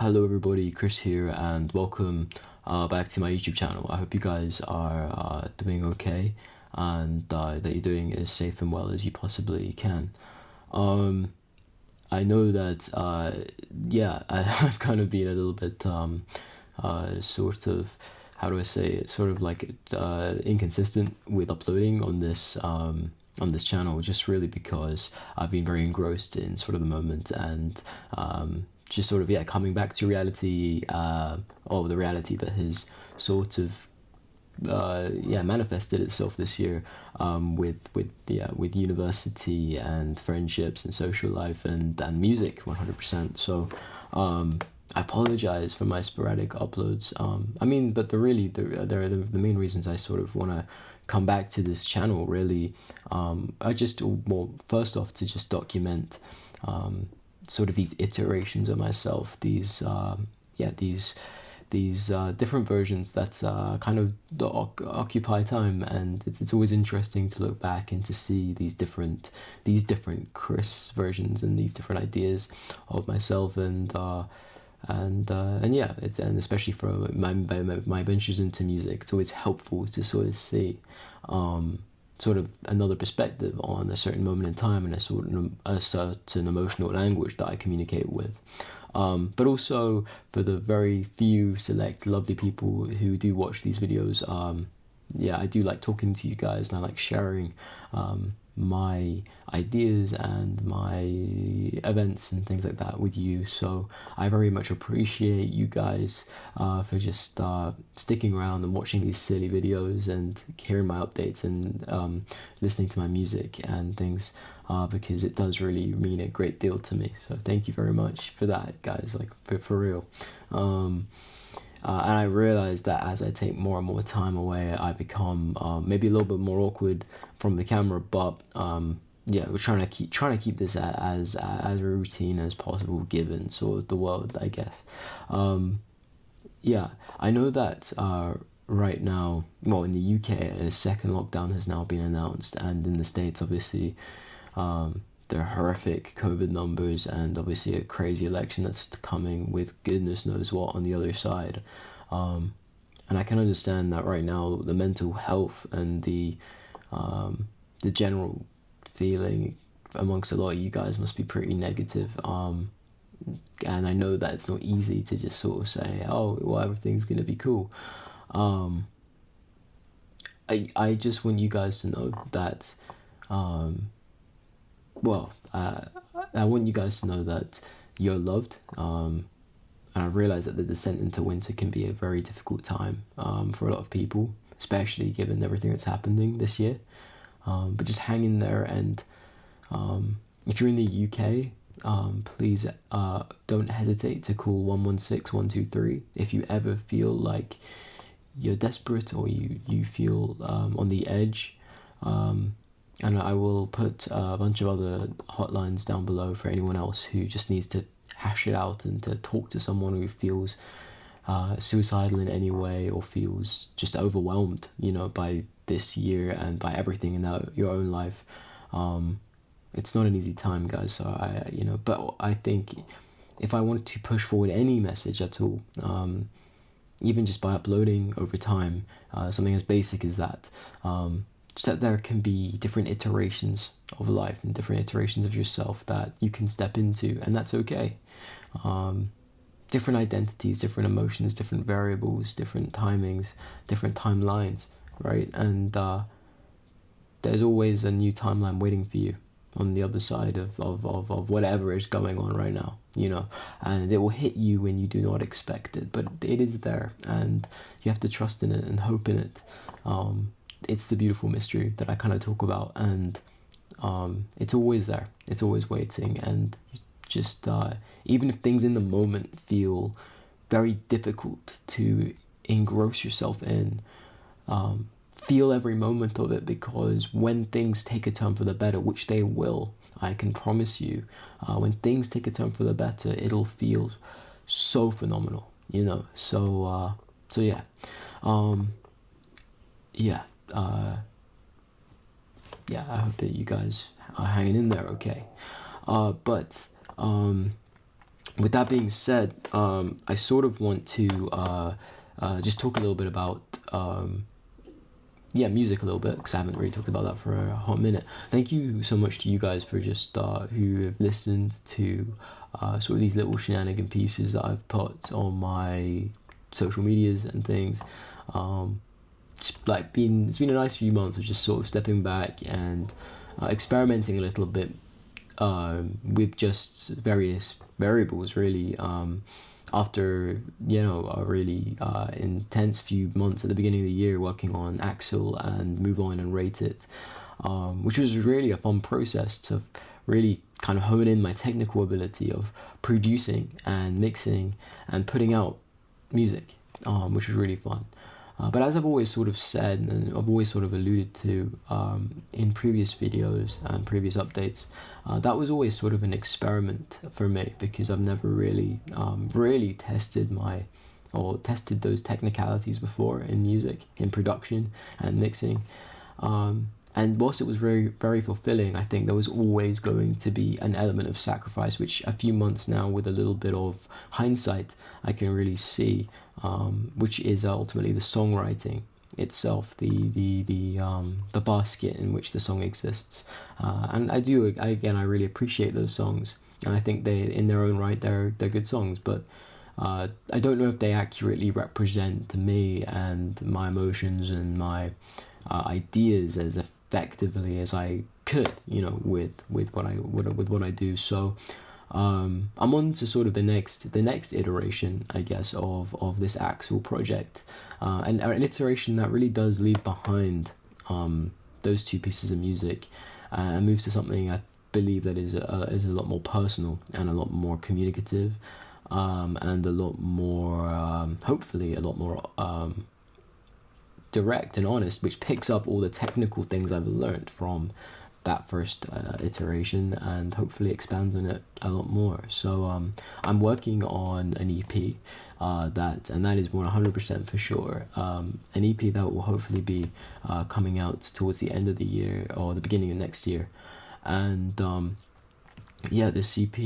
Hello everybody, Chris here, and welcome back to my YouTube channel. I hope you guys are doing okay, and that you're doing as safe and well as you possibly can. I know that, I've kind of been a little bit, sort of, how do I say it, sort of like inconsistent with uploading on this channel, just really because I've been very engrossed in sort of the moment and just sort of coming back to reality, or the reality that has sort of manifested itself this year, with university and friendships and social life and music 100%. So I apologize for my sporadic uploads. But the main reasons I sort of want to come back to this channel really first off, to just document sort of these iterations of myself, these different versions that kind of occupy time, and it's always interesting to look back and to see these different Chris versions and these different ideas of myself, and especially for my ventures into music, it's always helpful to sort of see sort of another perspective on a certain moment in time and a certain emotional language that I communicate with. But also for the very few select lovely people who do watch these videos, I do like talking to you guys, and I like sharing my ideas and my events and things like that with you. So I very much appreciate you guys for just sticking around and watching these silly videos and hearing my updates and listening to my music and things, because it does really mean a great deal to me. So thank you very much for that, guys, like for real. And I realize that as I take more and more time away, I become maybe a little bit more awkward from the camera. But we're trying to keep this as a routine as possible, given sort of the world, I guess. I know that right now, well, in the UK, a second lockdown has now been announced, and in the States, obviously, there are horrific COVID numbers, and obviously a crazy election that's coming with goodness knows what on the other side. And I can understand that right now the mental health and the general feeling amongst a lot of you guys must be pretty negative. And I know that it's not easy to just sort of say, oh, well, everything's gonna be cool. I just want you guys to know that I want you guys to know that you're loved, and I realize that the descent into winter can be a very difficult time for a lot of people, especially given everything that's happening this year. But just hang in there, and if you're in the UK, please don't hesitate to call 116-123 if you ever feel like you're desperate or you feel on the edge. And I will put a bunch of other hotlines down below for anyone else who just needs to hash it out and to talk to someone who feels suicidal in any way or feels just overwhelmed, by this year and by everything in your own life. It's not an easy time, guys. So but I think if I wanted to push forward any message at all, even just by uploading over time, something as basic as that, just that there can be different iterations of life and different iterations of yourself that you can step into, and that's okay. Different identities, different emotions, different variables, different timings, different timelines, right? And there's always a new timeline waiting for you on the other side of whatever is going on right now, and it will hit you when you do not expect it, but it is there, and you have to trust in it and hope in it. It's the beautiful mystery that I kind of talk about, and it's always there, it's always waiting, and just even if things in the moment feel very difficult to engross yourself in, feel every moment of it, because when things take a turn for the better, which they will, I can promise you, when things take a turn for the better, it'll feel so phenomenal, so I hope that you guys are hanging in there okay. But with that being said, I sort of want to just talk a little bit about music a little bit, because I haven't really talked about that for a hot minute. Thank you so much to you guys for just who have listened to sort of these little shenanigan pieces that I've put on my social medias and things. It's been a nice few months of just sort of stepping back and experimenting a little bit with just various variables, really. After a really intense few months at the beginning of the year working on Axel and Move On and Rate It, which was really a fun process to really kind of hone in my technical ability of producing and mixing and putting out music, which was really fun. But as I've always sort of said, and I've always sort of alluded to in previous videos and previous updates, that was always sort of an experiment for me, because I've never really tested those technicalities before in music, in production and mixing. And whilst it was very, very fulfilling, I think there was always going to be an element of sacrifice, which a few months now, with a little bit of hindsight, I can really see, which is ultimately the songwriting itself, the basket in which the song exists. And I really appreciate those songs, and I think they, in their own right, they're good songs, but I don't know if they accurately represent me and my emotions and my ideas as effectively as I could, with what I do. So I'm on to sort of the next iteration, I guess, of this Axel project, and an iteration that really does leave behind those two pieces of music and moves to something I believe that is a lot more personal and a lot more communicative, and a lot more hopefully a lot more direct and honest, which picks up all the technical things I've learned from that first iteration and hopefully expands on it a lot more. So I'm working on an EP that is 100% for sure, an EP that will hopefully be coming out towards the end of the year or the beginning of next year. And this EP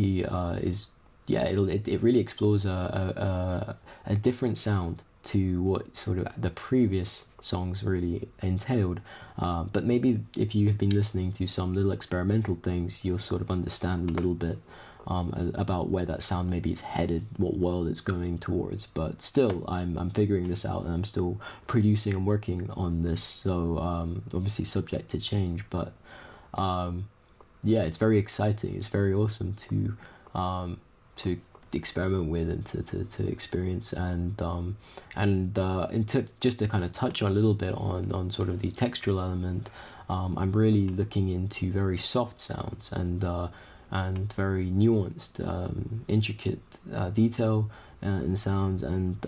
it really explores a different sound to what sort of the previous songs really entailed, but maybe if you have been listening to some little experimental things, you'll sort of understand a little bit about where that sound maybe is headed, what world it's going towards. But still, I'm figuring this out, and I'm still producing and working on this, so obviously subject to change, but it's very exciting. It's very awesome to experiment with and to experience, and just to kind of touch on a little bit on sort of the textural element. I'm really looking into very soft sounds and very nuanced, intricate detail in sounds, and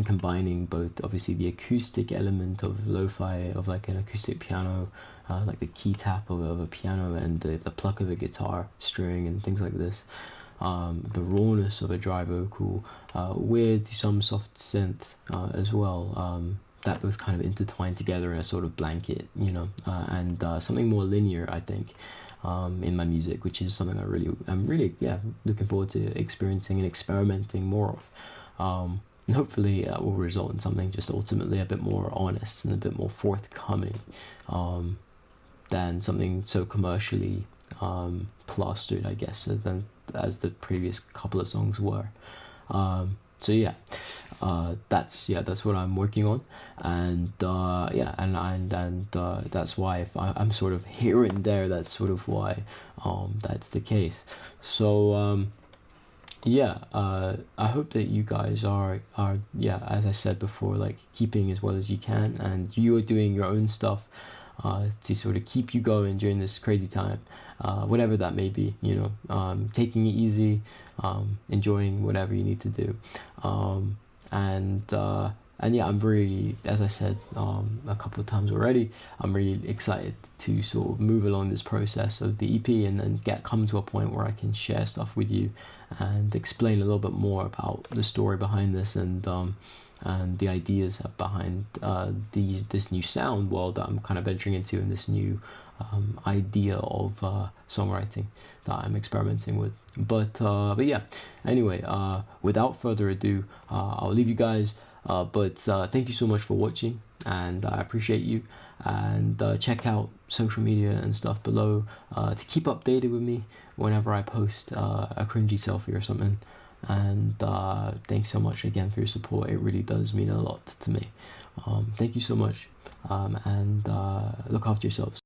combining both obviously the acoustic element of lo-fi, of like an acoustic piano, like the key tap of a piano, and the pluck of a guitar string and things like this. The rawness of a dry vocal with some soft synth as well, that both kind of intertwine together in a sort of blanket, and something more linear, I think, in my music, which is something I'm really looking forward to experiencing and experimenting more of. And hopefully that will result in something just ultimately a bit more honest and a bit more forthcoming than something so commercially plastered, I guess, as the previous couple of songs were. That's what I'm working on, and that's why if I'm sort of here and there, that's sort of why that's the case. So I hope that you guys are as I said before, like keeping as well as you can, and you are doing your own stuff to sort of keep you going during this crazy time, whatever that may be, taking it easy, enjoying whatever you need to do, I'm really, as I said a couple of times already, I'm really excited to sort of move along this process of the EP and then come to a point where I can share stuff with you and explain a little bit more about the story behind this, and the ideas behind this new sound world that I'm kind of venturing into, and this new idea of songwriting that I'm experimenting with. But yeah, anyway, without further ado, I'll leave you guys. But thank you so much for watching, and I appreciate you. And check out social media and stuff below to keep updated with me whenever I post a cringy selfie or something. And thanks so much again for your support. It really does mean a lot to me. Thank you so much, and look after yourselves.